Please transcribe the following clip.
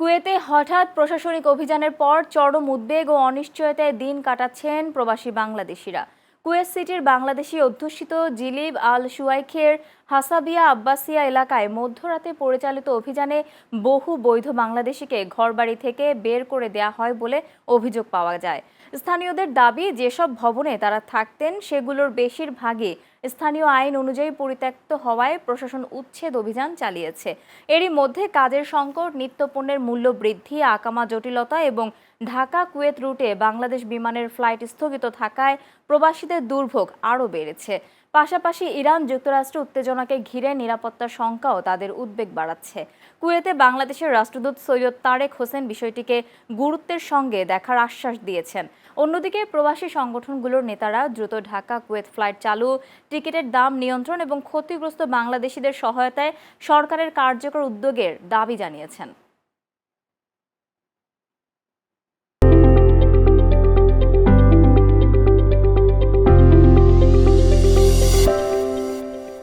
কুয়েতে হঠাৎ প্রশাসনিক অভিযানের পর চরম উদ্বেগ ও অনিশ্চয়তায় দিন কাটাচ্ছেন প্রবাসী বাংলাদেশিরা। কুয়েত সিটির বাংলাদেশি অধ্যুষিত জিলিব আল সুয়াইখের হাসাবিয়া আব্বাসিয়া এলাকায় মধ্যরাতে পরিচালিত অভিযানে বহু বৈধ বাংলাদেশিকে ঘরবাড়ি থেকে বের করে দেয়া হয় বলে অভিযোগ পাওয়া যায়। স্থানীয়দের দাবি, যেসব ভবনে তারা থাকতেন সেগুলোর বেশিরভাগই স্থানীয় আইন অনুযায়ী পরিত্যক্ত হওয়ায় প্রশাসন উচ্ছেদ অভিযান চালিয়েছে। এরই মধ্যে কাজের সংকট, নিত্যপণ্যের মূল্য বৃদ্ধি, আকামা জটিলতা এবং ঢাকা কুয়েত রুটে বাংলাদেশ বিমানের ফ্লাইট স্থগিত থাকায় প্রবাসীদের দুর্ভোগ আরও বেড়েছে। পাশাপাশি ইরান যুক্তরাষ্ট্র উত্তেজনাকে ঘিরে নিরাপত্তার শঙ্কাও তাদের উদ্বেগ বাড়াচ্ছে। কুয়েতে বাংলাদেশের রাষ্ট্রদূত সৈয়দ তারেক হোসেন বিষয়টিকে গুরুত্বের সঙ্গে দেখার আশ্বাস দিয়েছেন। অন্যদিকে প্রবাসী সংগঠনগুলোর নেতারা দ্রুত ঢাকা কুয়েত ফ্লাইট চালু, টিকিটের দাম নিয়ন্ত্রণ এবং ক্ষতিগ্রস্ত বাংলাদেশিদের সহায়তায় সরকারের কার্যকর উদ্যোগের দাবি জানিয়েছেন।